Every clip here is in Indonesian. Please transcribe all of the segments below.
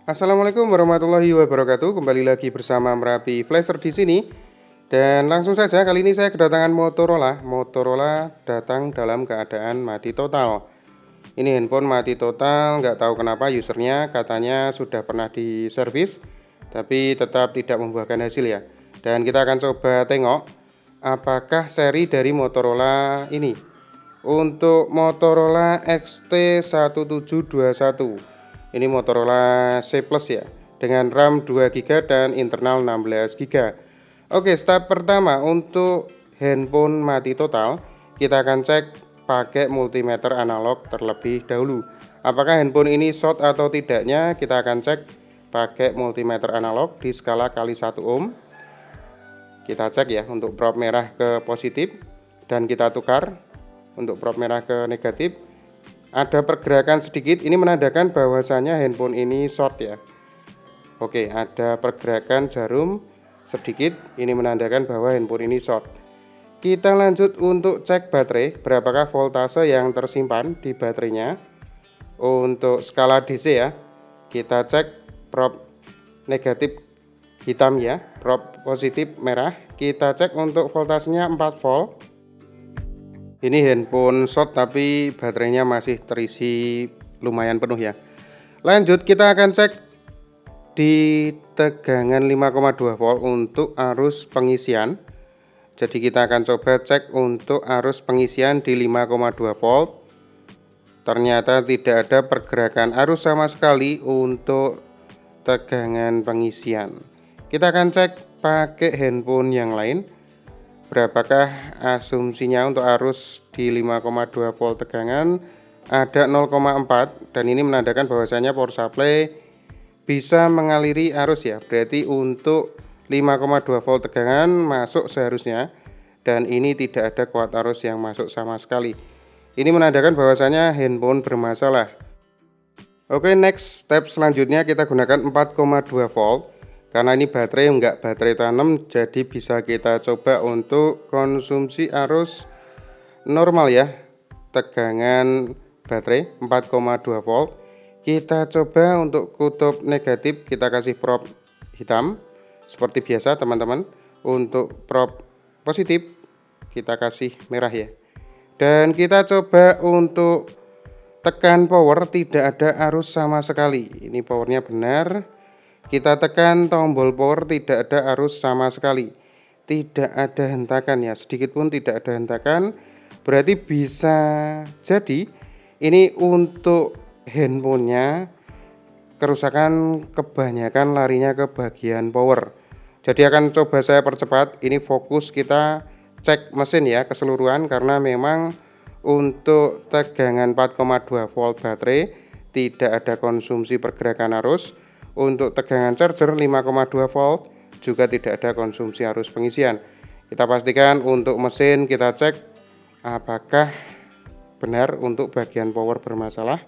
Assalamualaikum warahmatullahi wabarakatuh. Kembali lagi bersama Merapi Flasher di sini. Dan langsung saja kali ini saya kedatangan Motorola. Motorola datang dalam keadaan mati total. Ini handphone mati total, nggak tahu kenapa usernya katanya sudah pernah diservis, tapi tetap tidak membuahkan hasil ya. Dan kita akan coba tengok apakah seri dari Motorola ini. Untuk Motorola XT1721. Ini Motorola C Plus ya, dengan RAM 2 GB dan internal 16 GB. Oke, step pertama untuk handphone mati total, kita akan cek pakai multimeter analog terlebih dahulu. Apakah handphone ini short atau tidaknya, kita akan cek pakai multimeter analog di skala kali 1 ohm. Kita cek ya untuk probe merah ke positif dan kita tukar untuk probe merah ke negatif. Ada pergerakan sedikit, ini menandakan bahwasanya handphone ini short ya. Oke, ada pergerakan jarum sedikit, ini menandakan bahwa handphone ini short. Kita lanjut untuk cek baterai, berapakah voltase yang tersimpan di baterainya. Untuk skala DC ya, kita cek probe negatif hitam ya, probe positif merah. Kita cek untuk voltasenya 4 volt. Ini handphone short tapi baterainya masih terisi lumayan penuh ya. Lanjut kita akan cek di tegangan 5,2 volt untuk arus pengisian. Jadi kita akan coba cek untuk arus pengisian di 5,2 volt. Ternyata tidak ada pergerakan arus sama sekali untuk tegangan pengisian. Kita akan cek pakai handphone yang lain. Berapakah asumsinya untuk arus di 5,2 volt tegangan, ada 0,4, dan ini menandakan bahwasanya power supply bisa mengaliri arus ya. Berarti untuk 5,2 volt tegangan masuk seharusnya, dan ini tidak ada kuat arus yang masuk sama sekali. Ini menandakan bahwasanya handphone bermasalah. Oke, next step selanjutnya kita gunakan 4,2 volt. Karena ini baterai enggak baterai tanam, jadi bisa kita coba untuk konsumsi arus normal ya. Tegangan baterai 4,2 volt. Kita coba untuk kutub negatif, kita kasih probe hitam seperti biasa teman-teman. Untuk probe positif kita kasih merah ya. Dan kita coba untuk tekan power, tidak ada arus sama sekali. Ini powernya benar. Kita tekan tombol power, tidak ada arus sama sekali, tidak ada hentakan ya, sedikit pun tidak ada hentakan. Berarti bisa jadi ini untuk handphonenya kerusakan, kebanyakan larinya ke bagian power. Jadi akan coba saya percepat, ini fokus kita cek mesin ya keseluruhan, karena memang untuk tegangan 4,2 volt baterai tidak ada konsumsi pergerakan arus. Untuk tegangan charger 5,2 volt juga tidak ada konsumsi arus pengisian. Kita pastikan untuk mesin, kita cek apakah benar untuk bagian power bermasalah.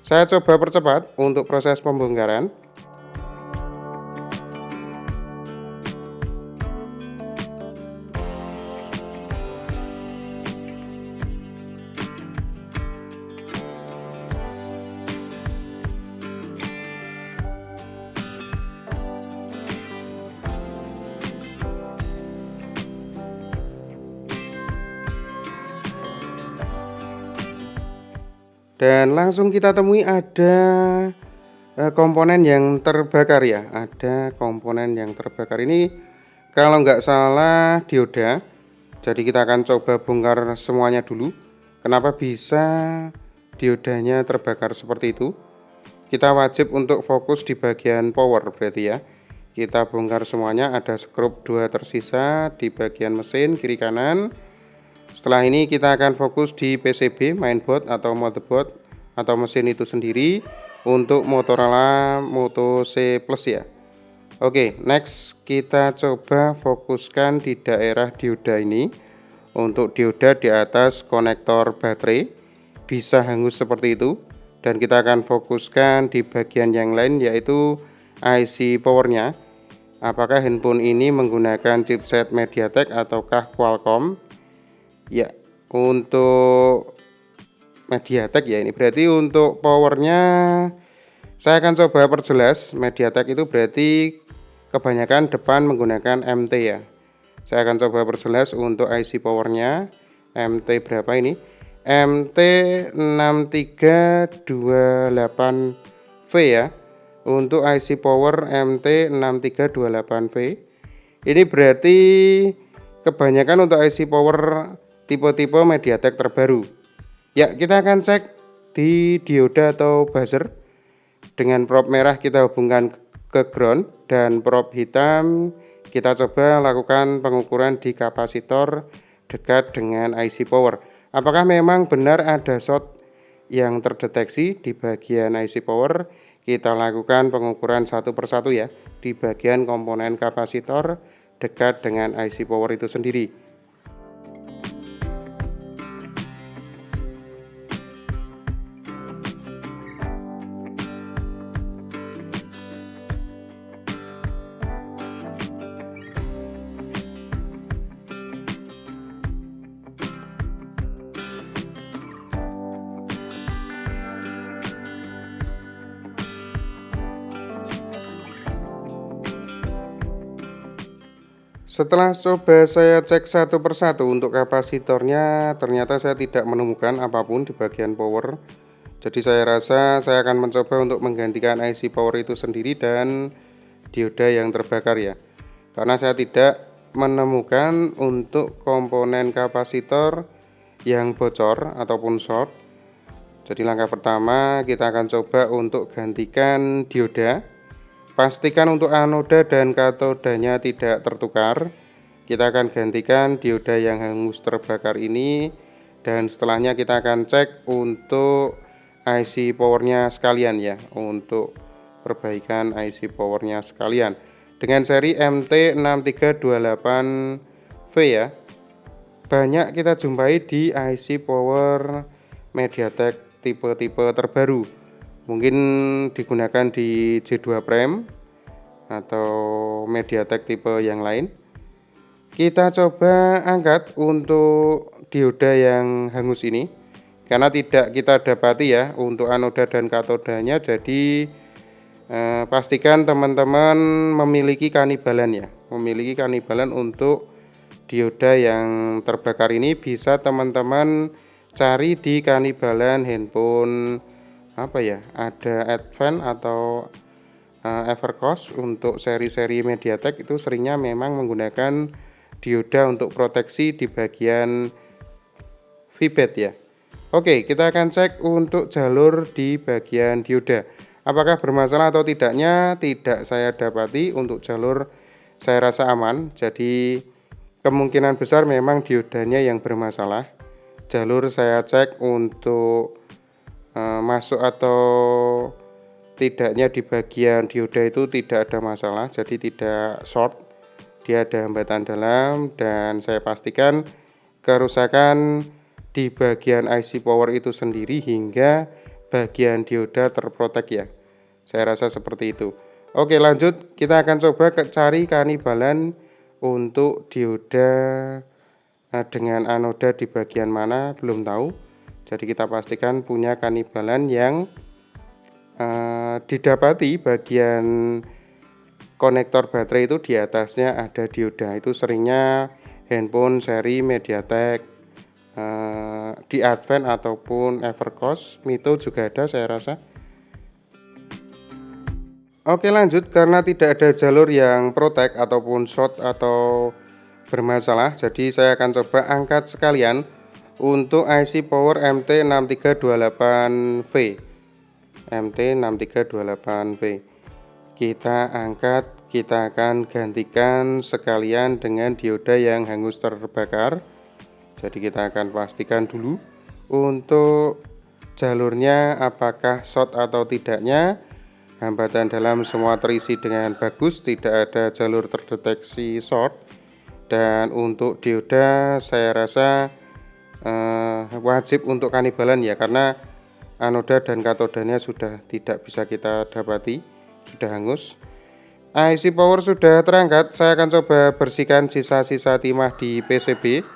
Saya coba percepat untuk proses pembongkaran. Dan langsung kita temui ada komponen yang terbakar ya. Ada komponen yang terbakar ini, kalau nggak salah dioda. Jadi kita akan coba bongkar semuanya dulu. Kenapa bisa diodanya terbakar seperti itu? Kita wajib untuk fokus di bagian power berarti ya. Kita bongkar semuanya, ada skrup 2 tersisa di bagian mesin kiri kanan. Setelah ini kita akan fokus di PCB, mainboard atau motherboard atau mesin itu sendiri untuk Motorola Moto C Plus ya. Oke, next kita coba fokuskan di daerah dioda ini. Untuk dioda di atas konektor baterai bisa hangus seperti itu, dan kita akan fokuskan di bagian yang lain yaitu IC powernya. Apakah handphone ini menggunakan chipset MediaTek ataukah Qualcomm? Ya, untuk MediaTek ya ini. Berarti untuk powernya Saya akan coba perjelas. MediaTek itu berarti kebanyakan depan menggunakan MT ya. Saya akan coba perjelas untuk IC powernya. MT berapa ini? MT 6328V ya. Untuk IC power MT 6328V. Ini berarti kebanyakan untuk IC power tipe-tipe MediaTek terbaru. Ya, kita akan cek di dioda atau buzzer. Dengan probe merah kita hubungkan ke ground dan probe hitam kita coba lakukan pengukuran di kapasitor dekat dengan IC power. Apakah memang benar ada short yang terdeteksi di bagian IC power? Kita lakukan pengukuran satu persatu ya di bagian komponen kapasitor dekat dengan IC power itu sendiri. Setelah coba saya cek satu persatu untuk kapasitornya, ternyata saya tidak menemukan apapun di bagian power. Jadi saya rasa saya akan mencoba untuk menggantikan IC power itu sendiri dan dioda yang terbakar ya. Karena saya tidak menemukan untuk komponen kapasitor yang bocor ataupun short. Jadi langkah pertama kita akan coba untuk gantikan dioda. Pastikan untuk anoda dan katodanya tidak tertukar. Kita akan gantikan dioda yang hangus terbakar ini. Dan setelahnya kita akan cek untuk IC powernya sekalian ya. Untuk perbaikan IC powernya sekalian dengan seri MT6328V ya. Banyak kita jumpai di IC power MediaTek tipe-tipe terbaru. Mungkin digunakan di J2 Prime atau MediaTek tipe yang lain. Kita coba angkat untuk dioda yang hangus ini karena tidak kita dapati ya untuk anoda dan katodanya. Jadi pastikan teman-teman memiliki kanibalan ya, memiliki kanibalan untuk dioda yang terbakar ini. Bisa teman-teman cari di kanibalan handphone apa ya, ada Advent atau Evercost. Untuk seri-seri MediaTek itu seringnya memang menggunakan dioda untuk proteksi di bagian VBAT ya. Oke, kita akan cek untuk jalur di bagian dioda. Apakah bermasalah atau tidaknya tidak saya dapati. Untuk jalur saya rasa aman. Jadi kemungkinan besar memang diodanya yang bermasalah. Jalur saya cek untuk masuk atau tidaknya di bagian dioda itu tidak ada masalah, jadi tidak short, dia ada hambatan dalam. Dan saya pastikan kerusakan di bagian IC power itu sendiri hingga bagian dioda terprotek ya. Saya rasa seperti itu. Oke, lanjut kita akan coba cari kanibalan untuk dioda dengan anoda di bagian mana belum tahu. Jadi kita pastikan punya kanibalan yang didapati bagian konektor baterai itu di atasnya ada dioda. Itu seringnya handphone seri MediaTek di Advent ataupun Evercost, Mito juga ada saya rasa. Oke, lanjut. Karena tidak ada jalur yang protect ataupun short atau bermasalah, jadi saya akan coba angkat sekalian untuk IC power MT6328V. MT6328V kita angkat, kita akan gantikan sekalian dengan dioda yang hangus terbakar. Jadi kita akan pastikan dulu untuk jalurnya apakah short atau tidaknya. Hambatan dalam semua terisi dengan bagus, tidak ada jalur terdeteksi short. Dan untuk dioda saya rasa wajib untuk kanibalan ya, karena anoda dan katodanya sudah tidak bisa kita dapati, sudah hangus. IC power sudah terangkat. Saya akan coba bersihkan sisa-sisa timah di PCB.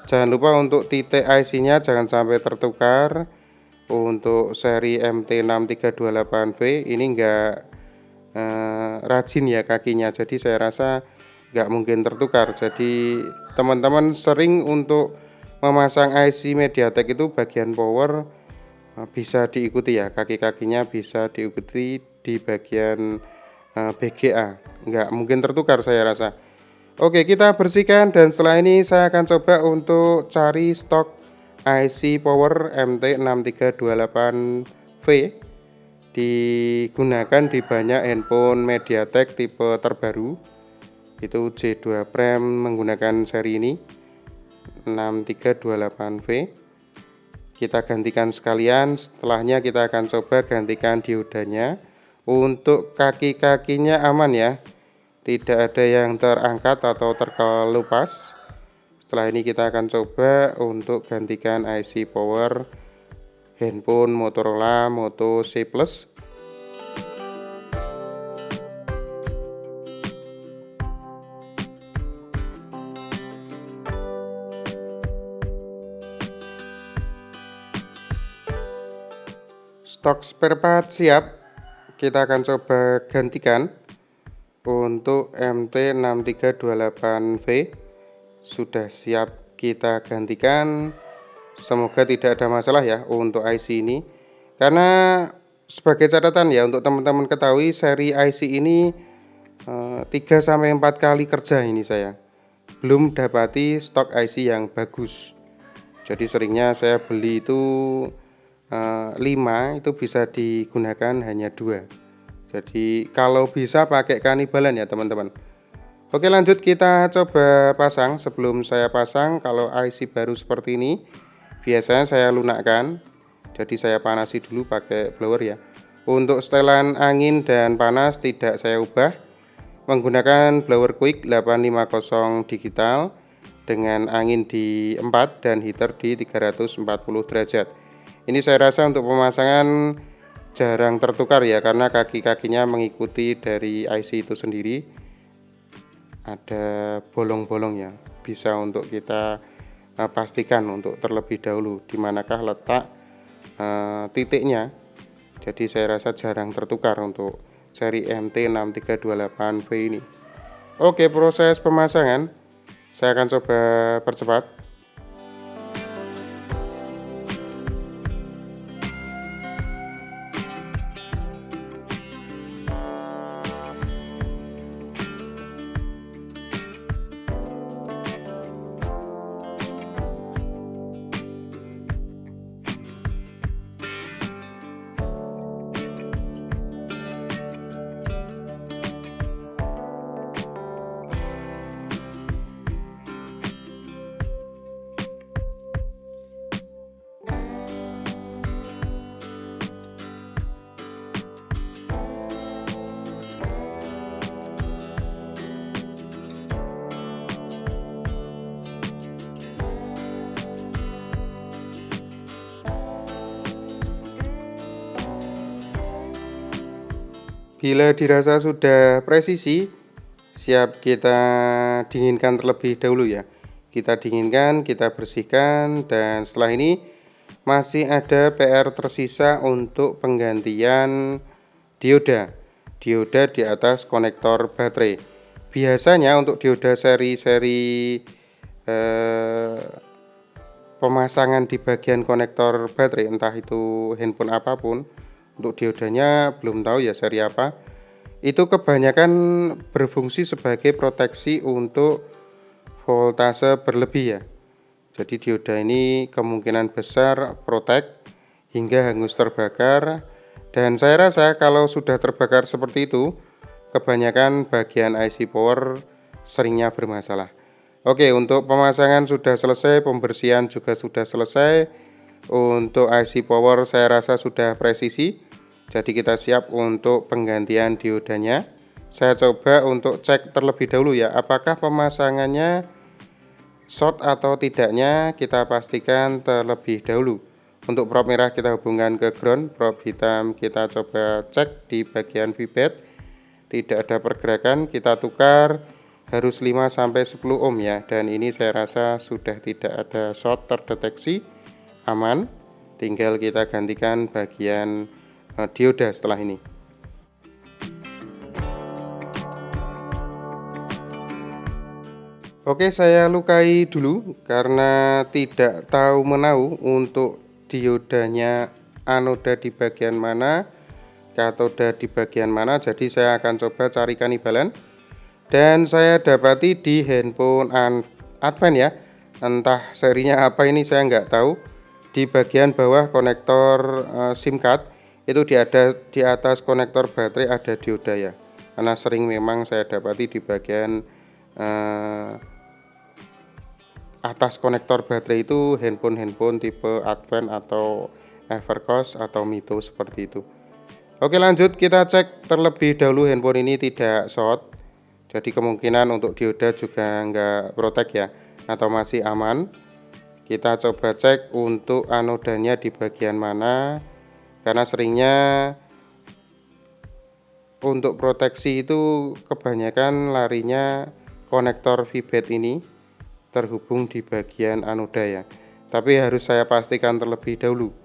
Jangan lupa untuk titik IC nya jangan sampai tertukar. untuk seri MT6328V ini enggak rajin ya kakinya, jadi saya rasa nggak mungkin tertukar. Jadi teman-teman sering untuk memasang IC MediaTek itu bagian power bisa diikuti ya, kaki-kakinya bisa diikuti di bagian BGA, nggak mungkin tertukar saya rasa. Oke, kita bersihkan dan setelah ini saya akan coba untuk cari stok IC power MT6328V digunakan di banyak handphone MediaTek tipe terbaru, itu J2 Prime menggunakan seri ini 6328V. Kita gantikan sekalian, setelahnya kita akan coba gantikan diodanya. Untuk kaki-kakinya aman ya, tidak ada yang terangkat atau terkelupas. Setelah ini kita akan coba untuk gantikan IC power handphone Motorola Moto C Plus. Stok spare part siap, kita akan coba gantikan. Untuk MT6328V sudah siap kita gantikan. Semoga tidak ada masalah ya untuk IC ini, karena sebagai catatan ya untuk teman-teman ketahui, seri IC ini 3-4 kali kerja ini saya belum dapati stok IC yang bagus. Jadi seringnya saya beli itu 5 itu bisa digunakan hanya 2. Jadi kalau bisa pakai kanibalan ya teman-teman. Oke, lanjut kita coba pasang. Sebelum saya pasang, kalau IC baru seperti ini biasanya saya lunakkan, jadi saya panasi dulu pakai blower ya. Untuk setelan angin dan panas tidak saya ubah, menggunakan blower quick 850 digital dengan angin di 4 dan heater di 340 derajat. Ini saya rasa untuk pemasangan jarang tertukar ya, karena kaki-kakinya mengikuti dari IC itu sendiri, ada bolong-bolongnya, bisa untuk kita pastikan untuk terlebih dahulu di manakah letak titiknya. Jadi saya rasa jarang tertukar untuk seri MT6328V ini. Oke, proses pemasangan saya akan coba percepat. Bila dirasa sudah presisi, siap kita dinginkan terlebih dahulu ya. Kita dinginkan, kita bersihkan, dan setelah ini masih ada PR tersisa untuk penggantian dioda. Dioda di atas konektor baterai. Biasanya untuk dioda seri-seri pemasangan di bagian konektor baterai, entah itu handphone apapun, untuk diodanya belum tahu ya seri apa, itu kebanyakan berfungsi sebagai proteksi untuk voltase berlebih ya. Jadi dioda ini kemungkinan besar protek hingga hangus terbakar, dan saya rasa kalau sudah terbakar seperti itu, kebanyakan bagian IC power seringnya bermasalah. Oke, untuk pemasangan sudah selesai, pembersihan juga sudah selesai. Untuk IC power saya rasa sudah presisi, jadi kita siap untuk penggantian diodanya. Saya coba untuk cek terlebih dahulu ya, apakah pemasangannya short atau tidaknya, kita pastikan terlebih dahulu. Untuk prop merah kita hubungkan ke ground, prop hitam kita coba cek di bagian vibet, tidak ada pergerakan, kita tukar, harus 5-10 ohm ya, dan ini saya rasa sudah tidak ada short terdeteksi, aman, tinggal kita gantikan bagian dioda setelah ini. Oke, saya lukai dulu karena tidak tahu menahu untuk diodanya anoda di bagian mana, katoda di bagian mana. Jadi saya akan coba cari kanibalan, dan saya dapati di handphone Advent ya, entah serinya apa ini saya nggak tahu. Di bagian bawah konektor SIM card itu di atas konektor baterai ada dioda ya, karena sering memang saya dapati di bagian atas konektor baterai itu handphone tipe Advent atau Evercost atau Mito seperti itu. Oke, lanjut kita cek terlebih dahulu handphone ini tidak short, jadi kemungkinan untuk dioda juga nggak protek ya, atau masih aman. Kita coba cek untuk anodanya di bagian mana, karena seringnya untuk proteksi itu kebanyakan larinya konektor VBAT ini terhubung di bagian anoda ya. Tapi harus saya pastikan terlebih dahulu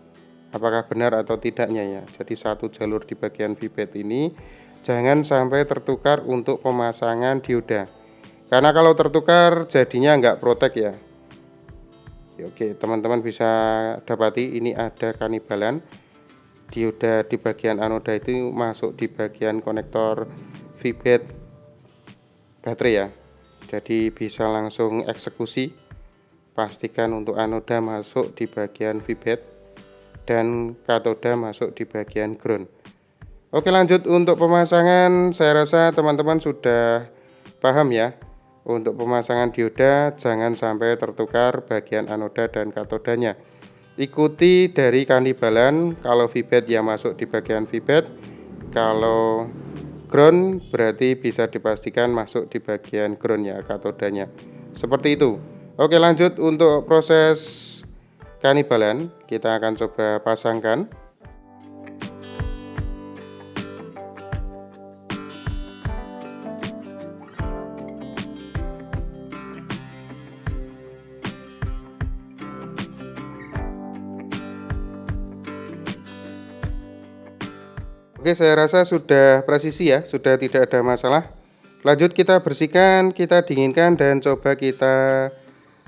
apakah benar atau tidaknya ya. Jadi satu jalur di bagian VBAT ini jangan sampai tertukar untuk pemasangan dioda, karena kalau tertukar jadinya nggak protek ya. Oke, teman-teman bisa dapati ini ada kanibalan dioda di bagian anoda itu masuk di bagian konektor VBAT baterai ya. Jadi bisa langsung eksekusi. Pastikan untuk anoda masuk di bagian VBAT dan katoda masuk di bagian ground. Oke, lanjut untuk pemasangan. Saya rasa teman-teman sudah paham ya. Untuk pemasangan dioda jangan sampai tertukar bagian anoda dan katodanya. Ikuti dari kanibalan, kalau VBAT ya masuk di bagian VBAT, kalau ground berarti bisa dipastikan masuk di bagian ground ya, katodanya. Seperti itu. Oke, lanjut untuk proses kanibalan, kita akan coba pasangkan. Oke, saya rasa sudah presisi ya, sudah tidak ada masalah. Lanjut kita bersihkan, kita dinginkan, dan coba kita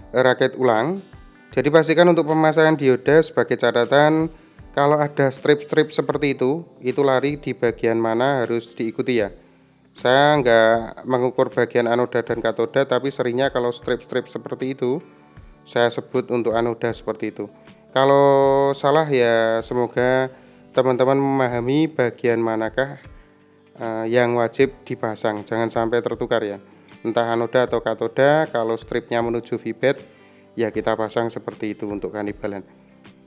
rakit ulang. Jadi pastikan untuk pemasangan dioda sebagai catatan, kalau ada strip-strip seperti itu lari di bagian mana harus diikuti ya. Saya nggak mengukur bagian anoda dan katoda, tapi seringnya kalau strip-strip seperti itu saya sebut untuk anoda seperti itu. Kalau salah ya semoga teman-teman memahami bagian manakah yang wajib dipasang, jangan sampai tertukar ya, entah anoda atau katoda. Kalau stripnya menuju VBAT ya kita pasang seperti itu untuk kanibalan.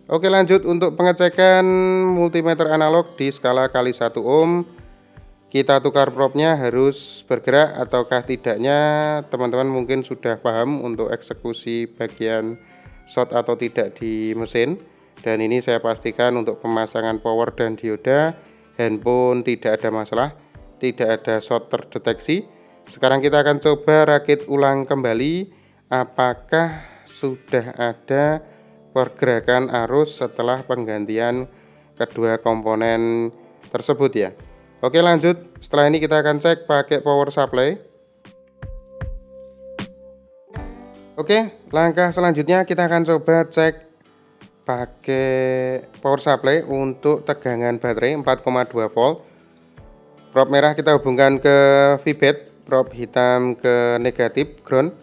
Oke, lanjut untuk pengecekan multimeter analog di skala kali 1 ohm. Kita tukar propnya harus bergerak ataukah tidaknya teman-teman mungkin sudah paham untuk eksekusi bagian short atau tidak di mesin. Dan ini saya pastikan untuk pemasangan power dan dioda handphone tidak ada masalah, tidak ada short terdeteksi. Sekarang kita akan coba rakit ulang kembali apakah sudah ada pergerakan arus setelah penggantian kedua komponen tersebut ya. Oke, lanjut. Setelah ini kita akan cek pakai power supply. Oke, langkah selanjutnya kita akan coba cek pakai power supply untuk tegangan baterai 4,2 volt. Prop merah kita hubungkan ke VBAT, prop hitam ke negatif ground.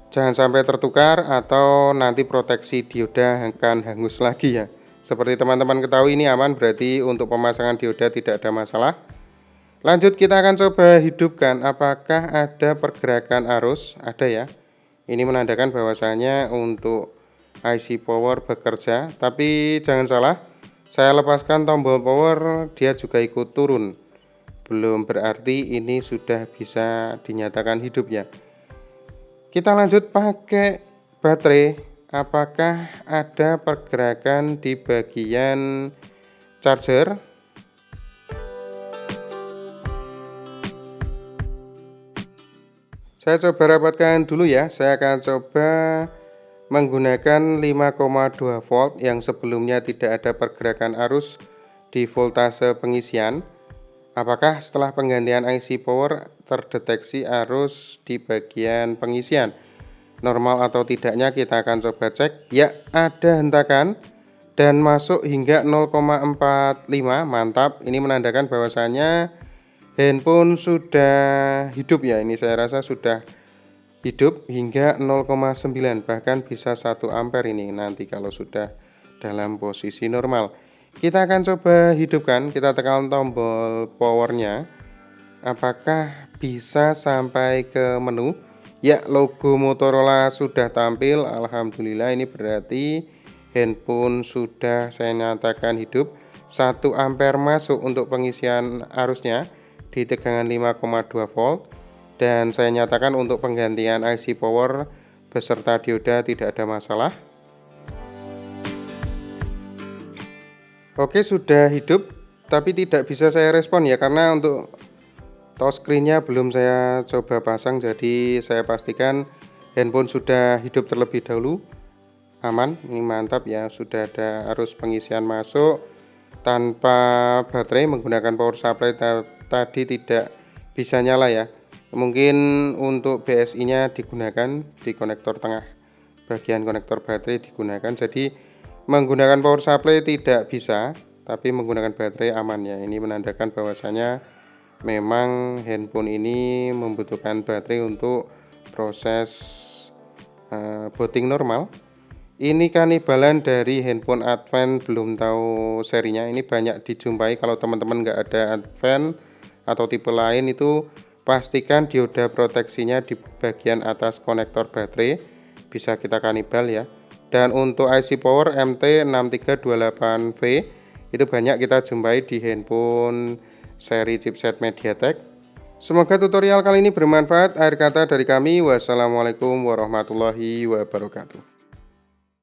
Jangan sampai tertukar atau nanti proteksi dioda akan hangus lagi ya. Seperti teman-teman ketahui ini aman, berarti untuk pemasangan dioda tidak ada masalah. Lanjut kita akan coba hidupkan apakah ada pergerakan arus. Ada ya. Ini menandakan bahwasanya untuk IC power bekerja, tapi jangan salah, saya lepaskan tombol power dia juga ikut turun, belum berarti ini sudah bisa dinyatakan hidup ya. Kita lanjut pakai baterai, apakah ada pergerakan di bagian charger. Saya coba rapatkan dulu ya, saya akan coba menggunakan 5,2 volt yang sebelumnya tidak ada pergerakan arus di voltase pengisian. Apakah setelah penggantian IC power terdeteksi arus di bagian pengisian? Normal atau tidaknya kita akan coba cek. Ya, ada hentakan dan masuk hingga 0,45. Mantap. Ini menandakan bahwasanya handphone sudah hidup ya. Ini saya rasa sudah hidup hingga 0,9, bahkan bisa 1 ampere ini nanti kalau sudah dalam posisi normal. Kita akan coba hidupkan, kita tekan tombol powernya. Apakah bisa sampai ke menu? Ya, logo Motorola sudah tampil. Alhamdulillah, ini berarti handphone sudah saya nyatakan hidup. 1 ampere masuk untuk pengisian arusnya di tegangan 5,2 volt. Dan saya nyatakan untuk penggantian IC power beserta dioda tidak ada masalah. Oke, sudah hidup, tapi tidak bisa saya respon ya, karena untuk touchscreen-nya belum saya coba pasang. Jadi saya pastikan handphone sudah hidup terlebih dahulu. Aman, ini mantap ya, sudah ada arus pengisian masuk tanpa baterai. Menggunakan power supply tadi tidak bisa nyala ya. Mungkin untuk BSI-nya digunakan di konektor tengah, bagian konektor baterai digunakan. Jadi menggunakan power supply tidak bisa, tapi menggunakan baterai aman ya. Ini menandakan bahwasanya memang handphone ini membutuhkan baterai untuk proses booting normal. Ini kanibalan dari handphone Advance, belum tahu serinya. Ini banyak dijumpai. Kalau teman-teman nggak ada Advance atau tipe lain, itu pastikan dioda proteksinya di bagian atas konektor baterai, bisa kita kanibal ya. Dan untuk IC power MT6328V itu banyak kita jumpai di handphone seri chipset MediaTek. Semoga tutorial kali ini bermanfaat. Akhir kata dari kami, wassalamualaikum warahmatullahi wabarakatuh.